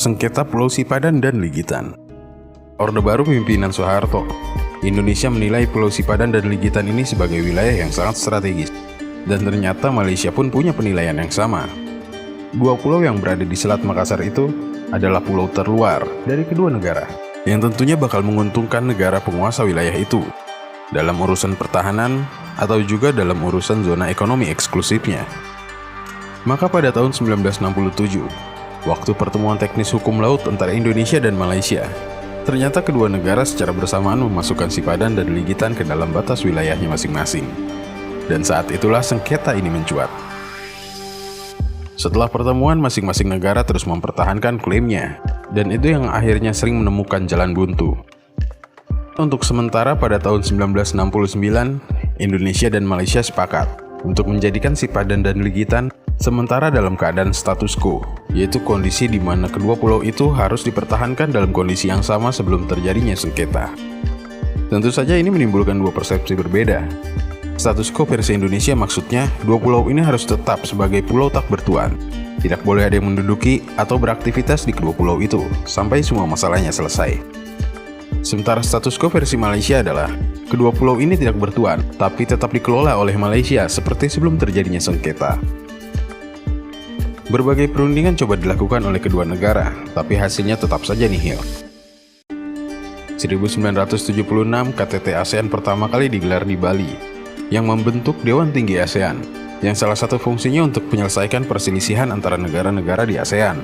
Sengketa Pulau Sipadan dan Ligitan. Orde Baru pimpinan Soeharto, Indonesia menilai Pulau Sipadan dan Ligitan ini sebagai wilayah yang sangat strategis. Dan ternyata Malaysia pun punya penilaian yang sama. Dua pulau yang berada di Selat Makassar itu adalah pulau terluar dari kedua negara, yang tentunya bakal menguntungkan negara penguasa wilayah itu dalam urusan pertahanan atau juga dalam urusan zona ekonomi eksklusifnya. Maka pada tahun 1967, waktu pertemuan teknis hukum laut antara Indonesia dan Malaysia, ternyata kedua negara secara bersamaan memasukkan Sipadan dan Ligitan ke dalam batas wilayahnya masing-masing. Dan saat itulah sengketa ini mencuat. Setelah pertemuan, masing-masing negara terus mempertahankan klaimnya, dan itu yang akhirnya sering menemukan jalan buntu. Untuk sementara pada tahun 1969, Indonesia dan Malaysia sepakat untuk menjadikan Sipadan dan Ligitan sementara dalam keadaan status quo, yaitu kondisi di mana kedua pulau itu harus dipertahankan dalam kondisi yang sama sebelum terjadinya sengketa. Tentu saja ini menimbulkan dua persepsi berbeda. Status quo versi Indonesia maksudnya dua pulau ini harus tetap sebagai pulau tak bertuan. Tidak boleh ada yang menduduki atau beraktivitas di kedua pulau itu sampai semua masalahnya selesai. Sementara status quo versi Malaysia adalah kedua pulau ini tidak bertuan, tapi tetap dikelola oleh Malaysia seperti sebelum terjadinya sengketa. Berbagai perundingan coba dilakukan oleh kedua negara, tapi hasilnya tetap saja nihil. 1976 KTT ASEAN pertama kali digelar di Bali, yang membentuk Dewan Tinggi ASEAN, yang salah satu fungsinya untuk menyelesaikan perselisihan antara negara-negara di ASEAN.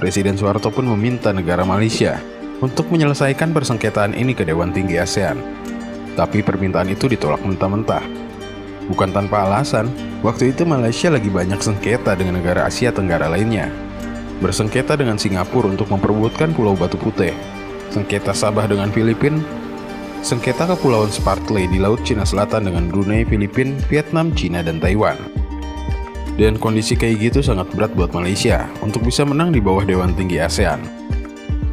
Presiden Soeharto pun meminta negara Malaysia untuk menyelesaikan persengketaan ini ke Dewan Tinggi ASEAN. Tapi permintaan itu ditolak mentah-mentah. Bukan tanpa alasan, waktu itu Malaysia lagi banyak sengketa dengan negara Asia Tenggara lainnya. Bersengketa dengan Singapura untuk memperebutkan Pulau Batu Putih, sengketa Sabah dengan Filipina, sengketa Kepulauan Spratly di Laut Cina Selatan dengan Brunei, Filipina, Vietnam, Cina, dan Taiwan. Dan kondisi kayak gitu sangat berat buat Malaysia untuk bisa menang di bawah Dewan Tinggi ASEAN.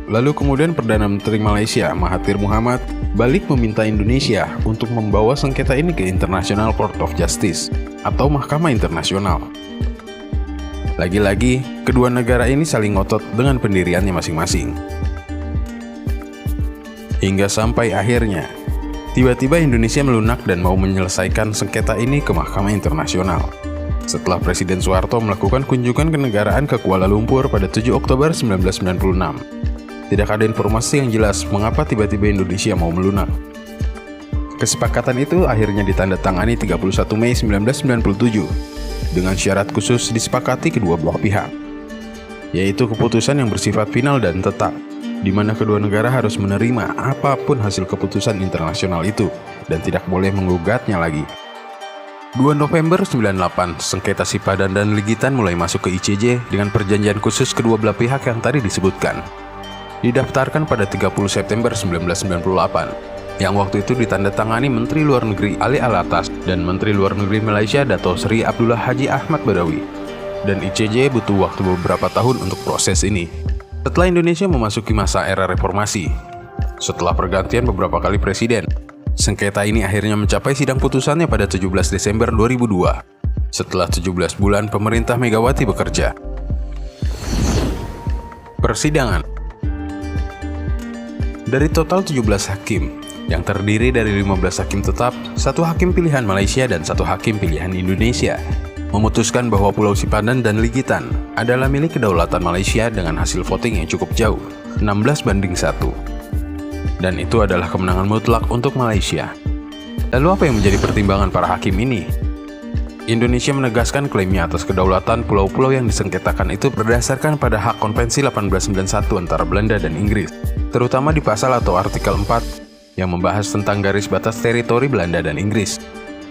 Lalu kemudian Perdana Menteri Malaysia Mahathir Mohamad balik meminta Indonesia untuk membawa sengketa ini ke International Court of Justice atau Mahkamah Internasional. Lagi-lagi, kedua negara ini saling ngotot dengan pendiriannya masing-masing. Hingga sampai akhirnya, tiba-tiba Indonesia melunak dan mau menyelesaikan sengketa ini ke Mahkamah Internasional. Setelah Presiden Soeharto melakukan kunjungan kenegaraan ke Kuala Lumpur pada 7 Oktober 1996. Tidak ada informasi yang jelas mengapa tiba-tiba Indonesia mau melunak. Kesepakatan itu akhirnya ditandatangani 31 Mei 1997 dengan syarat khusus disepakati kedua belah pihak, yaitu keputusan yang bersifat final dan tetap, di mana kedua negara harus menerima apapun hasil keputusan internasional itu dan tidak boleh menggugatnya lagi. 2 November 98, sengketa Sipadan dan Ligitan mulai masuk ke ICJ dengan perjanjian khusus kedua belah pihak yang tadi disebutkan. Didaftarkan pada 30 September 1998, yang waktu itu ditandatangani Menteri Luar Negeri Ali Alatas dan Menteri Luar Negeri Malaysia Dato Seri Abdullah Haji Ahmad Badawi. Dan ICJ butuh waktu beberapa tahun untuk proses ini. Setelah Indonesia memasuki masa era reformasi, setelah pergantian beberapa kali presiden, sengketa ini akhirnya mencapai sidang putusannya pada 17 Desember 2002. Setelah 17 bulan pemerintah Megawati bekerja. Persidangan. Dari total 17 hakim, yang terdiri dari 15 hakim tetap, 1 hakim pilihan Malaysia dan 1 hakim pilihan Indonesia, memutuskan bahwa Pulau Sipadan dan Ligitan adalah milik kedaulatan Malaysia dengan hasil voting yang cukup jauh, 16-1. Dan itu adalah kemenangan mutlak untuk Malaysia. Lalu apa yang menjadi pertimbangan para hakim ini? Indonesia menegaskan klaimnya atas kedaulatan pulau-pulau yang disengketakan itu berdasarkan pada hak konvensi 1891 antara Belanda dan Inggris, terutama di pasal atau artikel 4 yang membahas tentang garis batas teritori Belanda dan Inggris.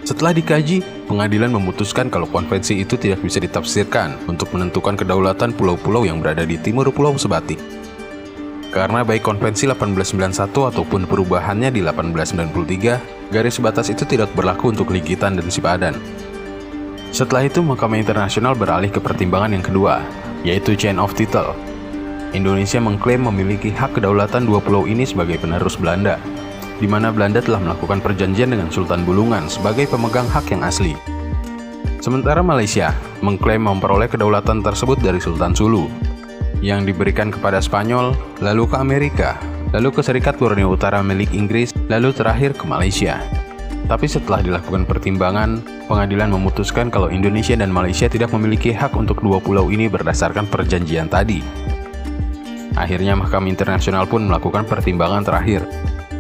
Setelah dikaji, pengadilan memutuskan kalau konvensi itu tidak bisa ditafsirkan untuk menentukan kedaulatan pulau-pulau yang berada di timur Pulau Sebatik. Karena baik konvensi 1891 ataupun perubahannya di 1893, garis batas itu tidak berlaku untuk Ligitan dan Sipadan. Setelah itu, Mahkamah Internasional beralih ke pertimbangan yang kedua, yaitu chain of title. Indonesia mengklaim memiliki hak kedaulatan dua pulau ini sebagai penerus Belanda, di mana Belanda telah melakukan perjanjian dengan Sultan Bulungan sebagai pemegang hak yang asli. Sementara Malaysia mengklaim memperoleh kedaulatan tersebut dari Sultan Sulu. yang diberikan kepada Spanyol, lalu ke Amerika, lalu ke Serikat Borneo Utara milik Inggris, lalu terakhir ke Malaysia. Tapi setelah dilakukan pertimbangan, pengadilan memutuskan kalau Indonesia dan Malaysia tidak memiliki hak untuk dua pulau ini berdasarkan perjanjian tadi. Akhirnya Mahkamah Internasional pun melakukan pertimbangan terakhir,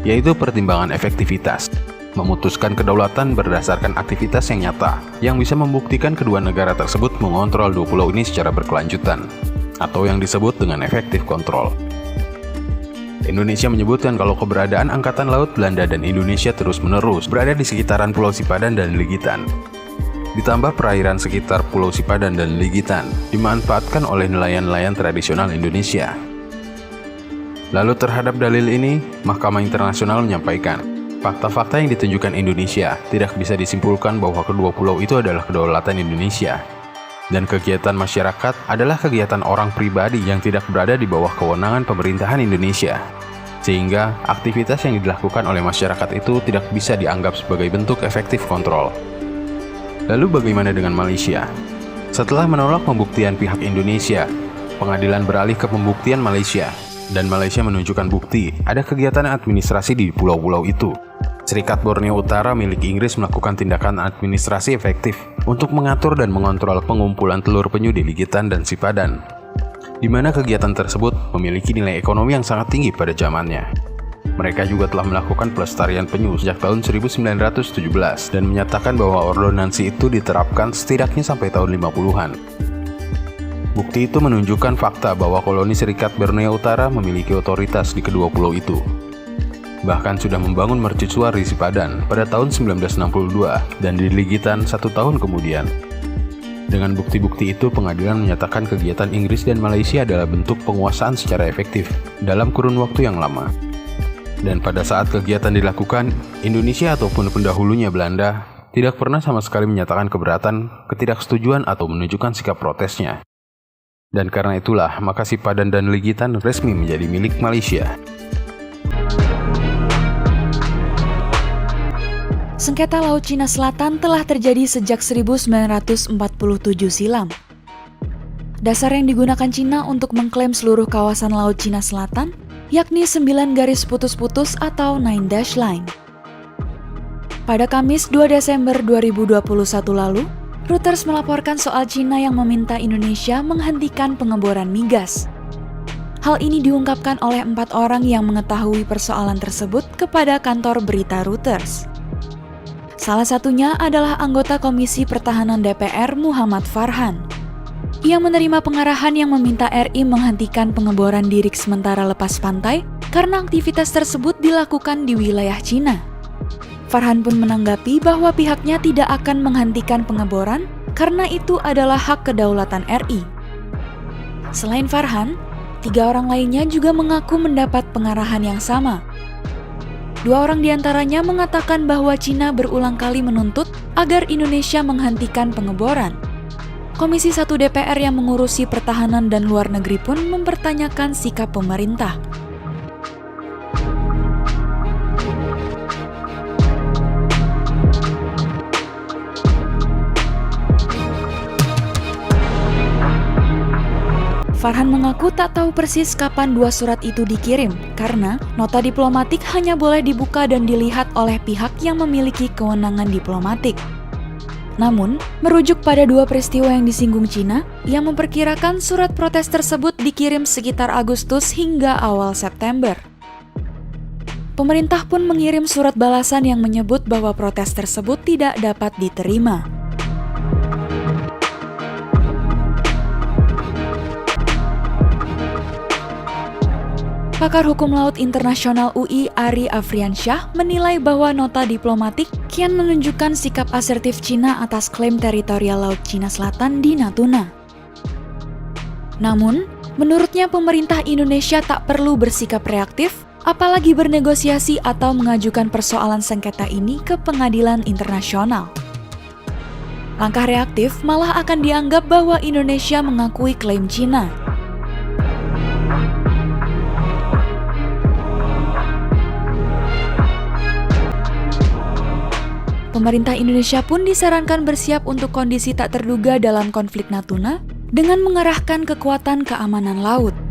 yaitu pertimbangan efektivitas, memutuskan kedaulatan berdasarkan aktivitas yang nyata, yang bisa membuktikan kedua negara tersebut mengontrol dua pulau ini secara berkelanjutan, atau yang disebut dengan efektif kontrol. Indonesia menyebutkan kalau keberadaan Angkatan Laut Belanda dan Indonesia terus-menerus berada di sekitaran Pulau Sipadan dan Ligitan. Ditambah perairan sekitar Pulau Sipadan dan Ligitan dimanfaatkan oleh nelayan-nelayan tradisional Indonesia. Lalu terhadap dalil ini, Mahkamah Internasional menyampaikan, fakta-fakta yang ditunjukkan Indonesia tidak bisa disimpulkan bahwa kedua pulau itu adalah kedaulatan Indonesia. Dan kegiatan masyarakat adalah kegiatan orang pribadi yang tidak berada di bawah kewenangan pemerintahan Indonesia. Sehingga aktivitas yang dilakukan oleh masyarakat itu tidak bisa dianggap sebagai bentuk efektif kontrol. Lalu bagaimana dengan Malaysia? Setelah menolak pembuktian pihak Indonesia, pengadilan beralih ke pembuktian Malaysia. Dan Malaysia menunjukkan bukti ada kegiatan administrasi di pulau-pulau itu. Serikat Borneo Utara milik Inggris melakukan tindakan administrasi efektif untuk mengatur dan mengontrol pengumpulan telur penyu di Ligitan dan Sipadan, di mana kegiatan tersebut memiliki nilai ekonomi yang sangat tinggi pada zamannya. Mereka juga telah melakukan pelestarian penyu sejak tahun 1917 dan menyatakan bahwa ordonansi itu diterapkan setidaknya sampai tahun 50-an. Bukti itu menunjukkan fakta bahwa koloni Serikat Borneo Utara memiliki otoritas di kedua pulau itu. Bahkan sudah membangun mercusuar di Sipadan pada tahun 1962 dan di Ligitan 1 tahun kemudian. Dengan bukti-bukti itu, pengadilan menyatakan kegiatan Inggris dan Malaysia adalah bentuk penguasaan secara efektif dalam kurun waktu yang lama. Dan pada saat kegiatan dilakukan, Indonesia ataupun pendahulunya Belanda tidak pernah sama sekali menyatakan keberatan, ketidaksetujuan atau menunjukkan sikap protesnya. Dan karena itulah, maka Sipadan dan Ligitan resmi menjadi milik Malaysia. Sengketa Laut Cina Selatan telah terjadi sejak 1947 silam. Dasar yang digunakan Cina untuk mengklaim seluruh kawasan Laut Cina Selatan, yakni 9 garis putus-putus atau 9 dash line. Pada Kamis 2 Desember 2021 lalu, Reuters melaporkan soal Cina yang meminta Indonesia menghentikan pengeboran migas. Hal ini diungkapkan oleh 4 orang yang mengetahui persoalan tersebut kepada kantor berita Reuters. Salah satunya adalah anggota Komisi Pertahanan DPR Muhammad Farhan. Ia menerima pengarahan yang meminta RI menghentikan pengeboran di rig sementara lepas pantai karena aktivitas tersebut dilakukan di wilayah Cina. Farhan pun menanggapi bahwa pihaknya tidak akan menghentikan pengeboran karena itu adalah hak kedaulatan RI. Selain Farhan, 3 orang lainnya juga mengaku mendapat pengarahan yang sama. 2 orang diantaranya mengatakan bahwa Cina berulang kali menuntut agar Indonesia menghentikan pengeboran. Komisi 1 DPR yang mengurusi pertahanan dan luar negeri pun mempertanyakan sikap pemerintah. Farhan mengaku tak tahu persis kapan 2 surat itu dikirim, karena nota diplomatik hanya boleh dibuka dan dilihat oleh pihak yang memiliki kewenangan diplomatik. Namun, merujuk pada 2 peristiwa yang disinggung Cina, ia memperkirakan surat protes tersebut dikirim sekitar Agustus hingga awal September. Pemerintah pun mengirim surat balasan yang menyebut bahwa protes tersebut tidak dapat diterima. Pakar Hukum Laut Internasional UI Ari Afriansyah menilai bahwa nota diplomatik kian menunjukkan sikap asertif Cina atas klaim teritorial Laut Cina Selatan di Natuna. Namun, menurutnya pemerintah Indonesia tak perlu bersikap reaktif, apalagi bernegosiasi atau mengajukan persoalan sengketa ini ke pengadilan internasional. Langkah reaktif malah akan dianggap bahwa Indonesia mengakui klaim Cina. Pemerintah Indonesia pun disarankan bersiap untuk kondisi tak terduga dalam konflik Natuna dengan mengerahkan kekuatan keamanan laut.